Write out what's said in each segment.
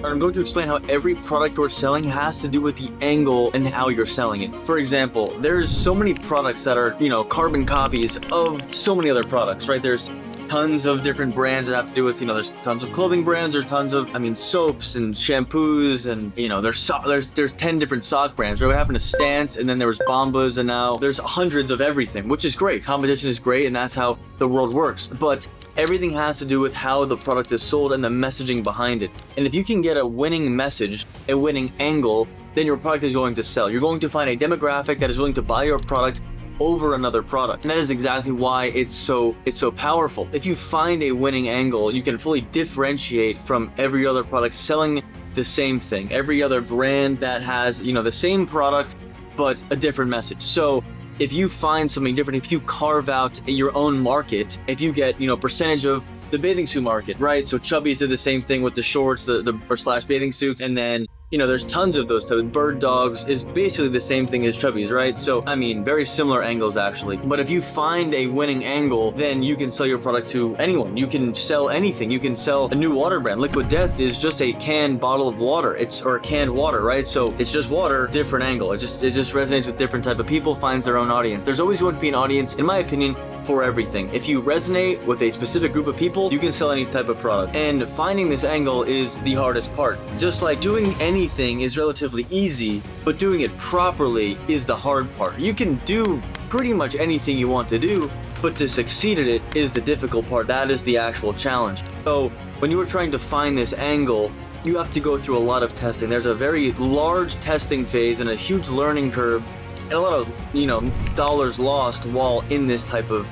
I'm going to explain how every product you're selling has to do with the angle and how you're selling it. For example, there's so many products that are, carbon copies of so many other products, right? There's tons of different brands that have to do with, there's tons of clothing brands, or tons of, soaps and shampoos, and, there's 10 different sock brands, right? What happened to Stance, and then there was Bombas, and now there's hundreds of everything, which is great. Competition is great, and that's how the world works. But everything has to do with how the product is sold and the messaging behind it. And if you can get a winning message, a winning angle, then your product is going to sell. You're going to find a demographic that is willing to buy your product over another product. And that is exactly why it's so powerful. If you find a winning angle, you can fully differentiate from every other product selling the same thing. Every other brand that has, the same product, but a different message. So if you find something different, if you carve out your own market, if you get, percentage of the bathing suit market, right? So Chubbies did the same thing with the shorts, slash bathing suits, and then there's tons of those. Bird Dogs is basically the same thing as Chubbies, right? So, very similar angles actually. But if you find a winning angle, then you can sell your product to anyone. You can sell anything. You can sell a new water brand. Liquid Death is just a canned bottle of water. Or canned water, right? So it's just water, different angle. It just resonates with different type of people, finds their own audience. There's always going to be an audience, in my opinion, for everything. If you resonate with a specific group of people, you can sell any type of product. And finding this angle is the hardest part. Just like doing anything is relatively easy, but doing it properly is the hard part. You can do pretty much anything you want to do, but to succeed at it is the difficult part. That is the actual challenge. So when you are trying to find this angle, you have to go through a lot of testing. There's a very large testing phase and a huge learning curve, and a lot of, dollars lost while in this type of,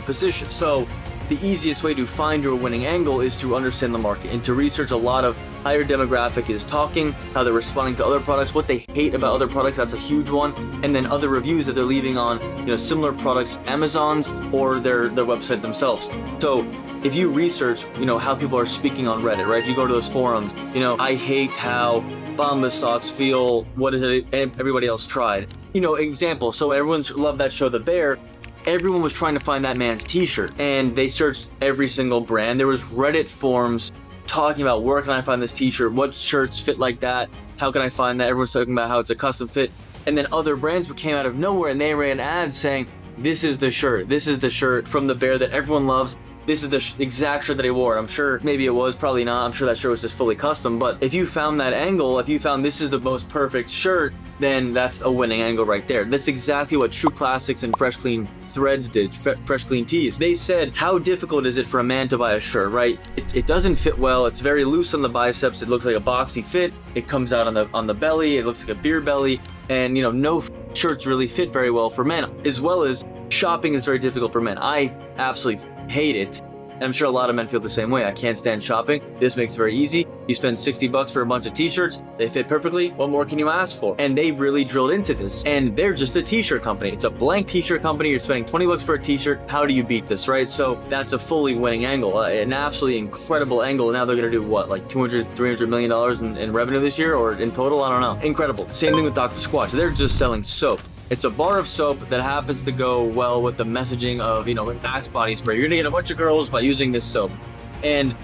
position. So the easiest way to find your winning angle is to understand the market and to research a lot of how your demographic is talking, how they're responding to other products, what they hate about other products. That's a huge one. And then other reviews that they're leaving on, similar products, Amazon's or their website themselves. So if you research, how people are speaking on Reddit, right? If you go to those forums, I hate how Bombas socks feel. What is it everybody else tried? Example. So everyone loved that show, The Bear. Everyone was trying to find that man's t-shirt, and they searched every single brand. There was Reddit forums talking about, where can I find this t-shirt? What shirts fit like that? How can I find that? Everyone's talking about how it's a custom fit. And then other brands came out of nowhere, and they ran ads saying, this is the shirt. This is the shirt from The Bear that everyone loves. This is the exact shirt that he wore. I'm sure maybe it was, probably not. I'm sure that shirt was just fully custom. But if you found that angle, if you found this is the most perfect shirt, then that's a winning angle right there. That's exactly what True Classics and Fresh Clean Threads did, Fresh Clean Tees. They said, how difficult is it for a man to buy a shirt, right? It doesn't fit well. It's very loose on the biceps. It looks like a boxy fit. It comes out on the belly. It looks like a beer belly. And, no shirts really fit very well for men, as well as shopping is very difficult for men. I absolutely hate it. And I'm sure a lot of men feel the same way. I can't stand shopping. This makes it very easy. You spend $60 for a bunch of t-shirts. They fit perfectly. What more can you ask for? And they really drilled into this. And they're just a t-shirt company. It's a blank t-shirt company. You're spending $20 for a t-shirt. How do you beat this, right? So that's a fully winning angle, an absolutely incredible angle. Now they're going to do what, like $200-300 million in revenue this year, or in total? I don't know. Incredible. Same thing with Dr. Squatch. They're just selling soap. It's a bar of soap that happens to go well with the messaging of, Axe body spray. You're gonna get a bunch of girls by using this soap. And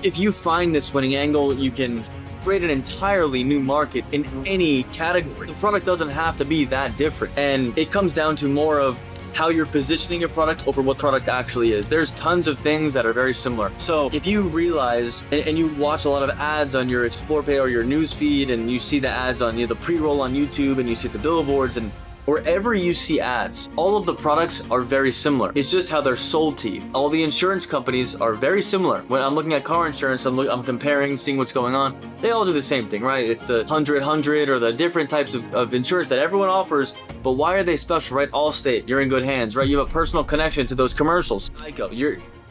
if you find this winning angle, you can create an entirely new market in any category. The product doesn't have to be that different. And it comes down to more of how you're positioning your product over what the product actually is. There's tons of things that are very similar. So if you realize, and you watch a lot of ads on your Explore page or your news feed, and you see the ads on the pre-roll on YouTube, and you see the billboards, and wherever you see ads, all of the products are very similar. It's just how they're sold to you. All the insurance companies are very similar. When I'm looking at car insurance, I'm comparing, seeing what's going on. They all do the same thing, right? It's the 100 or the different types of insurance that everyone offers. But why are they special, right? Allstate, you're in good hands, right? You have a personal connection to those commercials. Geico,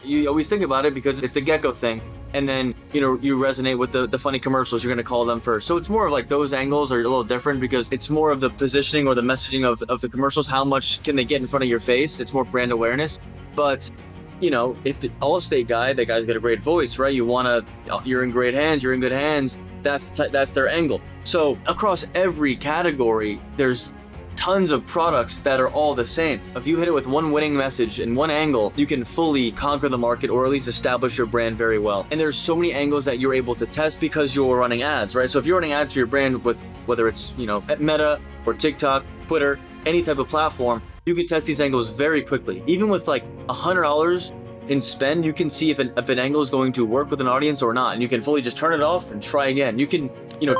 you always think about it because it's the gecko thing. And then, you resonate with the funny commercials, you're going to call them first. So it's more of like those angles are a little different because it's more of the positioning or the messaging of the commercials. How much can they get in front of your face? It's more brand awareness. But, if the Allstate guy, that guy's got a great voice, right? You're in great hands, you're in good hands. That's their angle. So across every category, there's tons of products that are all the same. If you hit it with one winning message and one angle, you can fully conquer the market or at least establish your brand very well. And there's so many angles that you're able to test because you're running ads, right? So if you're running ads for your brand with whether it's, at Meta or TikTok, Twitter, any type of platform, you can test these angles very quickly. Even with like $100 in spend, you can see if an angle is going to work with an audience or not. And you can fully just turn it off and try again. You can,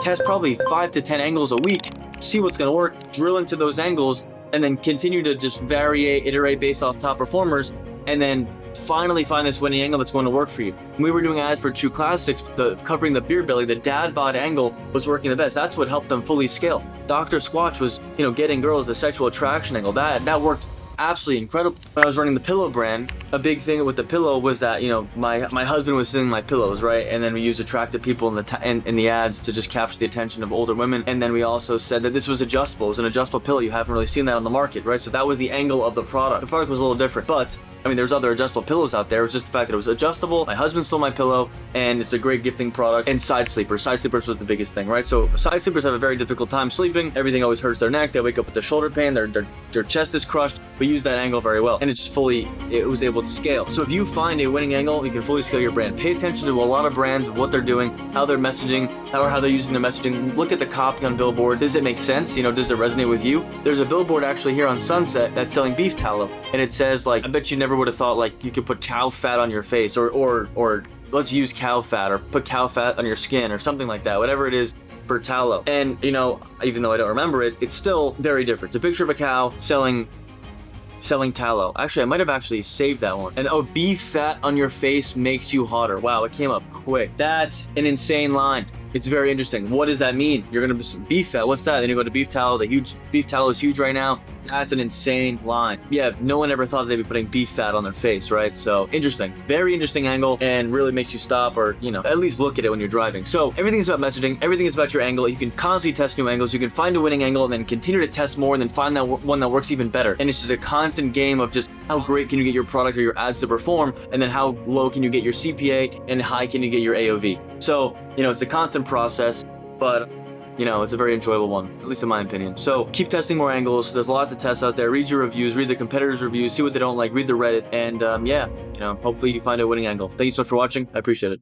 test probably 5 to 10 angles a week, see what's going to work, drill into those angles, and then continue to just iterate based off top performers, and then finally find this winning angle that's going to work for you. When we were doing ads for True Classics, covering the beer belly, the dad bod angle was working the best. That's what helped them fully scale. Dr. Squatch was, getting girls the sexual attraction angle. That worked absolutely incredible. When I was running the pillow brand, a big thing with the pillow was that my husband was sitting my pillows, right? And then we used attractive people in the ads to just capture the attention of older women. And then we also said that this was adjustable. It was an adjustable pillow. You haven't really seen that on the market, right? So that was the angle of the product. The product was a little different, but there's other adjustable pillows out there. It was just the fact that it was adjustable. My husband stole my pillow, and it's a great gifting product. And side sleepers. Side sleepers was the biggest thing, right? So side sleepers have a very difficult time sleeping. Everything always hurts their neck. They wake up with their shoulder pain. Their chest is crushed. We use that angle very well, and it was able to scale. So if you find a winning angle, you can fully scale your brand. Pay attention to a lot of brands, what they're doing, how they're messaging, how they're using their messaging. Look at the copy on billboard. Does it make sense? Does it resonate with you? There's a billboard actually here on Sunset that's selling beef tallow, and it says I bet you never would have thought you could put cow fat on your face, or let's use cow fat, or put cow fat on your skin, or something like that, whatever it is for tallow. And even though I don't remember it, it's still very different. It's a picture of a cow selling tallow. Actually, I might have actually saved that one. And beef fat on your face makes you hotter. Wow, it came up quick. That's an insane line. It's very interesting. What does that mean? You're gonna beef fat. What's that? Then you go to beef tallow. Beef tallow is huge right now. That's an insane line. Yeah, no one ever thought they'd be putting beef fat on their face, right? So interesting, very interesting angle, and really makes you stop or at least look at it when you're driving. So everything is about messaging. Everything is about your angle. You can constantly test new angles. You can find a winning angle and then continue to test more and then find that one that works even better. And it's just a constant game of just how great can you get your product or your ads to perform, and then how low can you get your CPA and high can you get your AOV. So it's a constant process, but it's a very enjoyable one, at least in my opinion. So keep testing more angles. There's a lot to test out there. Read your reviews, read the competitors' reviews, see what they don't like, read the Reddit, and hopefully you find a winning angle. Thank you so much for watching. I appreciate it.